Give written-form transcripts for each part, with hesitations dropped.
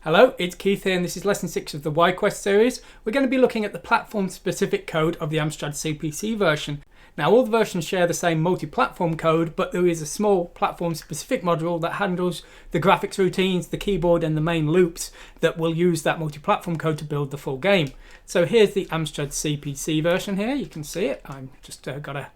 Hello, it's Keith here and this is lesson 6 of the YQuest series. We're going to be looking at the platform-specific code of the Amstrad CPC version. Now all the versions share the same multi-platform code, but there is a small platform-specific module that handles the graphics routines, the keyboard and the main loops that will use that multi-platform code to build the full game. So here's the Amstrad CPC version here, you can see it. I'm just got to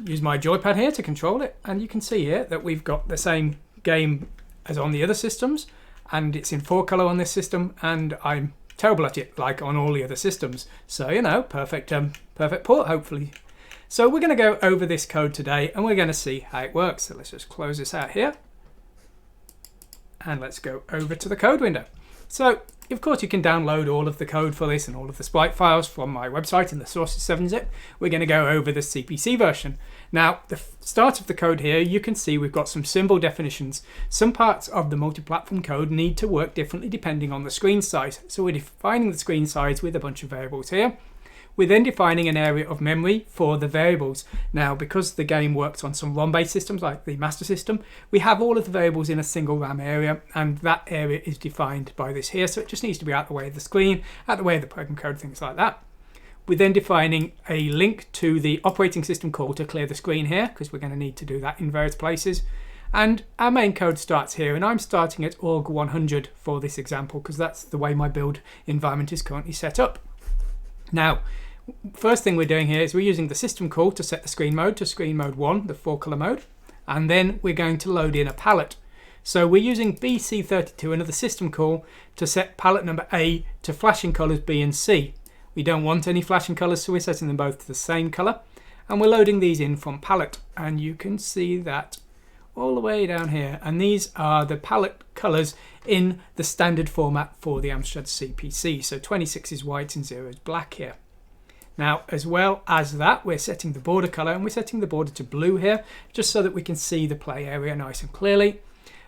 use my joypad here to control it, and you can see here that we've got the same game as on the other systems. And it's in 4-color on this system, and I'm terrible at it like on all the other systems. So, you know, perfect port, hopefully. So we're going to go over this code today, and we're going to see how it works. So let's just close this out here. And let's go over to the code window. So, of course, you can download all of the code for this and all of the sprite files from my website in the sources 7-zip. We're going to go over the CPC version. Now, the start of the code here, you can see we've got some symbol definitions. Some parts of the multi-platform code need to work differently depending on the screen size. So we're defining the screen size with a bunch of variables here. We're then defining an area of memory for the variables. Now, because the game works on some ROM-based systems like the Master System, we have all of the variables in a single RAM area, and that area is defined by this here. So it just needs to be out of the way of the screen, out of the way of the program code, things like that. We're then defining a link to the operating system call to clear the screen here, because we're going to need to do that in various places. And our main code starts here, and I'm starting at org 100 for this example, because that's the way my build environment is currently set up. Now, first thing we're doing here is we're using the system call to set the screen mode to screen mode 1, the 4-color mode, and then we're going to load in a palette. So we're using BC32, another system call, to set palette number A to flashing colors B and C. We don't want any flashing colors, so we're setting them both to the same color, and we're loading these in from palette, and you can see that all the way down here, and these are the palette colors in the standard format for the Amstrad CPC. So 26 is white and 0 is black here. Now, as well as that, we're setting the border color, and we're setting the border to blue here, just so that we can see the play area nice and clearly.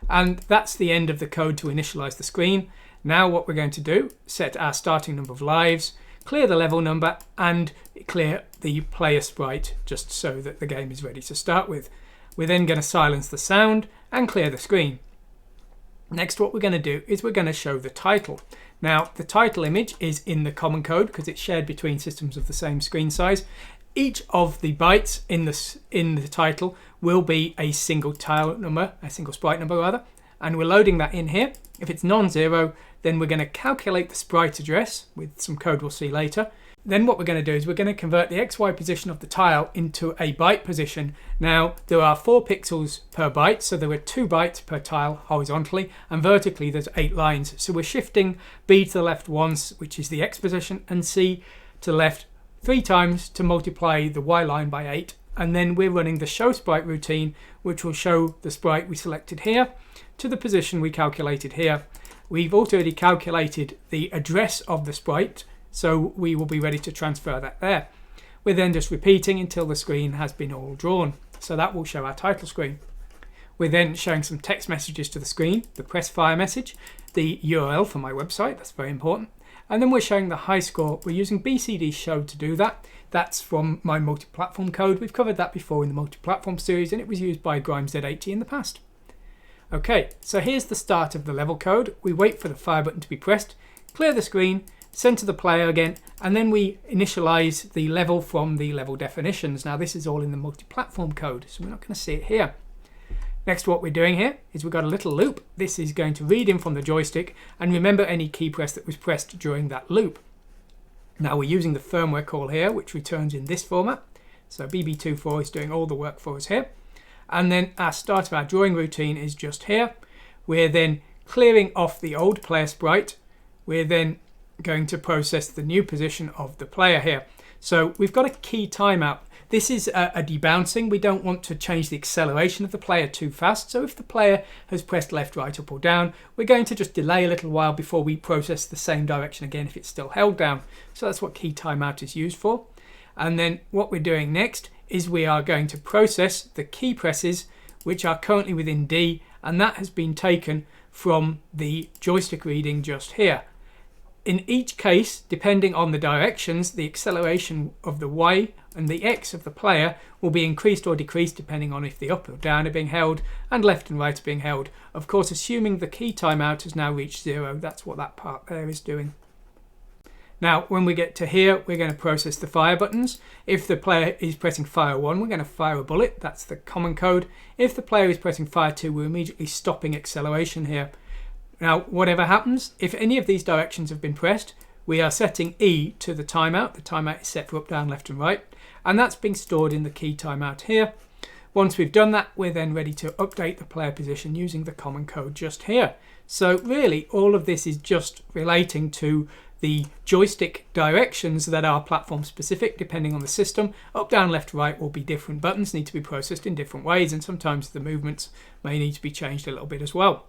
And that's the end of the code to initialize the screen. Now what we're going to do, set our starting number of lives, clear the level number, and clear the player sprite, just so that the game is ready to start with. We're then going to silence the sound and clear the screen. Next, what we're going to do is we're going to show the title. Now, the title image is in the common code because it's shared between systems of the same screen size. Each of the bytes in the title will be a single tile number, a single sprite number rather, and we're loading that in here. If it's non-zero, then we're going to calculate the sprite address with some code we'll see later. Then what we're going to do is we're going to convert the XY position of the tile into a byte position. Now, there are 4 pixels per byte, so there are 2 bytes per tile horizontally, and vertically there's 8 lines. So we're shifting B to the left once, which is the X position, and C to the left 3 times to multiply the Y line by 8. And then we're running the show sprite routine, which will show the sprite we selected here to the position we calculated here. We've already calculated the address of the sprite, so we will be ready to transfer that there. We're then just repeating until the screen has been all drawn. So that will show our title screen. We're then showing some text messages to the screen, the press fire message, the URL for my website, that's very important. And then we're showing the high score. We're using BCD show to do that. That's from my multi-platform code. We've covered that before in the multi-platform series, and it was used by Grimes Z80 in the past. Okay, so here's the start of the level code. We wait for the fire button to be pressed, clear the screen, center the player again, and then we initialize the level from the level definitions. Now this is all in the multi-platform code, so we're not going to see it here. Next, what we're doing here is we've got a little loop. This is going to read in from the joystick and remember any key press that was pressed during that loop. Now we're using the firmware call here, which returns in this format. So BB24 is doing all the work for us here. And then our start of our drawing routine is just here. We're then clearing off the old player sprite. We're then going to process the new position of the player here. So we've got a key timeout. This is a debouncing. We don't want to change the acceleration of the player too fast. So if the player has pressed left, right, up or down, we're going to just delay a little while before we process the same direction again if it's still held down. So that's what key timeout is used for. And then what we're doing next is we are going to process the key presses which are currently within D, and that has been taken from the joystick reading just here. in each case, depending on the directions, the acceleration of the Y and the X of the player will be increased or decreased depending on if the up or down are being held and left and right are being held. Of course, assuming the key timeout has now reached 0, that's what that part there is doing. Now, when we get to here, we're going to process the fire buttons. If the player is pressing fire 1, we're going to fire a bullet. That's the common code. If the player is pressing fire 2, we're immediately stopping acceleration here. Now, whatever happens, if any of these directions have been pressed, we are setting E to the timeout. The timeout is set for up, down, left and right, and that's being stored in the key timeout here. Once we've done that, we're then ready to update the player position using the common code just here. So really, all of this is just relating to the joystick directions that are platform specific depending on the system. Up, down, left, right will be different buttons, need to be processed in different ways, and sometimes the movements may need to be changed a little bit as well.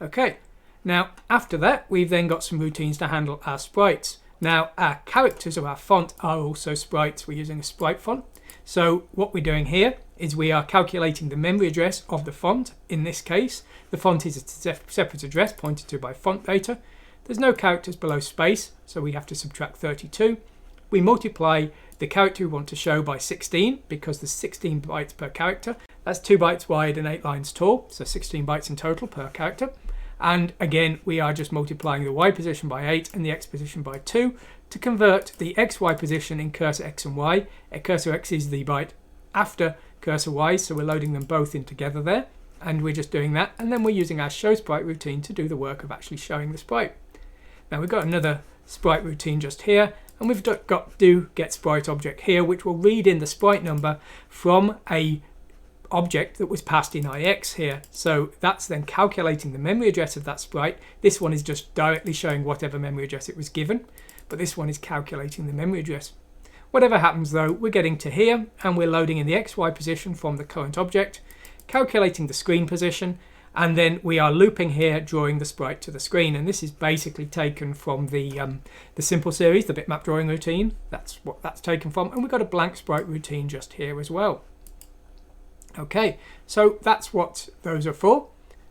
Okay. Now, after that, we've then got some routines to handle our sprites. Now, our characters or our font are also sprites. We're using a sprite font. So what we're doing here is we are calculating the memory address of the font. In this case, the font is a separate address pointed to by font data. There's no characters below space, so we have to subtract 32. We multiply the character we want to show by 16 because there's 16 bytes per character. That's 2 bytes wide and 8 lines tall, so 16 bytes in total per character. And again, we are just multiplying the Y position by 8 and the X position by 2 to convert the XY position in cursor X and Y. Cursor X is the byte after cursor Y, so we're loading them both in together there. And we're just doing that. And then we're using our show sprite routine to do the work of actually showing the sprite. Now we've got another sprite routine just here. And we've got do get sprite object here, which will read in the sprite number from a object that was passed in IX here. So that's then calculating the memory address of that sprite. This one is just directly showing whatever memory address it was given, but this one is calculating the memory address. Whatever happens though, we're getting to here and we're loading in the XY position from the current object, calculating the screen position, and then we are looping here, drawing the sprite to the screen. And this is basically taken from the simple series, the bitmap drawing routine. That's what that's taken from. And we've got a blank sprite routine just here as well. Okay, so that's what those are for.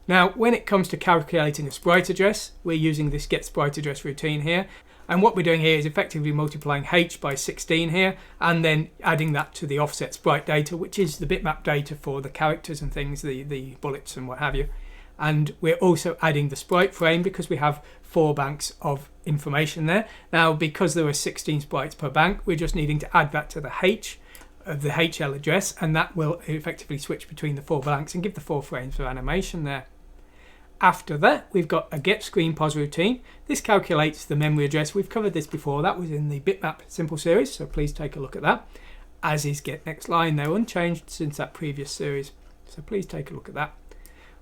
Now, when it comes to calculating a sprite address, we're using this get sprite address routine here. And what we're doing here is effectively multiplying H by 16 here, and then adding that to the offset sprite data, which is the bitmap data for the characters and things, the bullets and what have you. And we're also adding the sprite frame because we have 4 banks of information there. Now, because there are 16 sprites per bank, we're just needing to add that to the H of the HL address, and that will effectively switch between the 4 blanks and give the 4 frames of animation there. After that, we've got a get screen pos routine. This calculates the memory address. We've covered this before. That was in the bitmap simple series, so please take a look at that. As is get next line. They're unchanged since that previous series, so please take a look at that.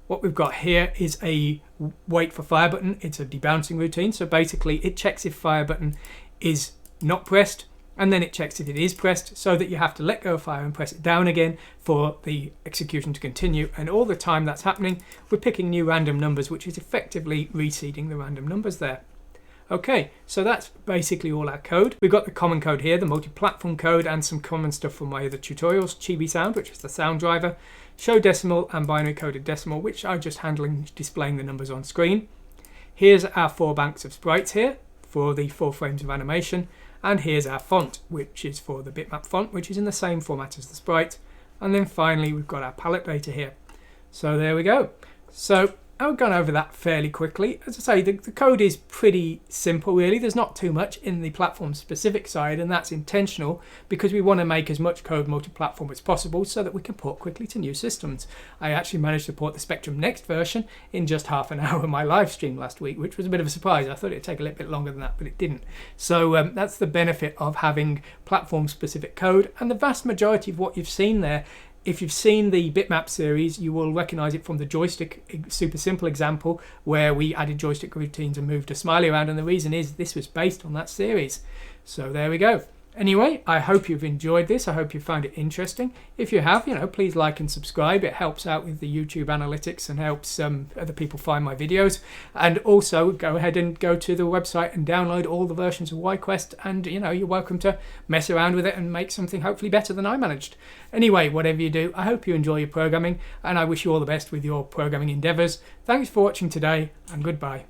What we've got here is a wait for fire button. It's a debouncing routine, so basically it checks if fire button is not pressed, and then it checks if it is pressed, so that you have to let go of fire and press it down again for the execution to continue. And all the time that's happening, we're picking new random numbers, which is effectively reseeding the random numbers there. Okay, so that's basically all our code. We've got the common code here, the multi-platform code, and some common stuff from my other tutorials. Chibi sound, which is the sound driver, show decimal and binary coded decimal, which are just handling displaying the numbers on screen. Here's our 4 banks of sprites here for the 4 frames of animation. And here's our font, which is for the bitmap font, which is in the same format as the sprite. And then finally, we've got our palette data here. So there we go. So I've gone over that fairly quickly. As I say, the code is pretty simple, really. There's not too much in the platform-specific side, and that's intentional because we want to make as much code multi-platform as possible so that we can port quickly to new systems. I actually managed to port the Spectrum Next version in just half an hour of my live stream last week, which was a bit of a surprise. I thought it'd take a little bit longer than that, but it didn't. So that's the benefit of having platform-specific code, and the vast majority of what you've seen there, if you've seen the bitmap series, you will recognize it from the joystick super simple example where we added joystick routines and moved a smiley around, and the reason is this was based on that series. So there we go. Anyway, I hope you've enjoyed this. I hope you found it interesting. If you have, please like and subscribe. It helps out with the YouTube analytics and helps other people find my videos. And also go ahead and go to the website and download all the versions of YQuest, and you're welcome to mess around with it and make something hopefully better than I managed. Anyway, whatever you do, I hope you enjoy your programming, and I wish you all the best with your programming endeavors. Thanks for watching today, and goodbye.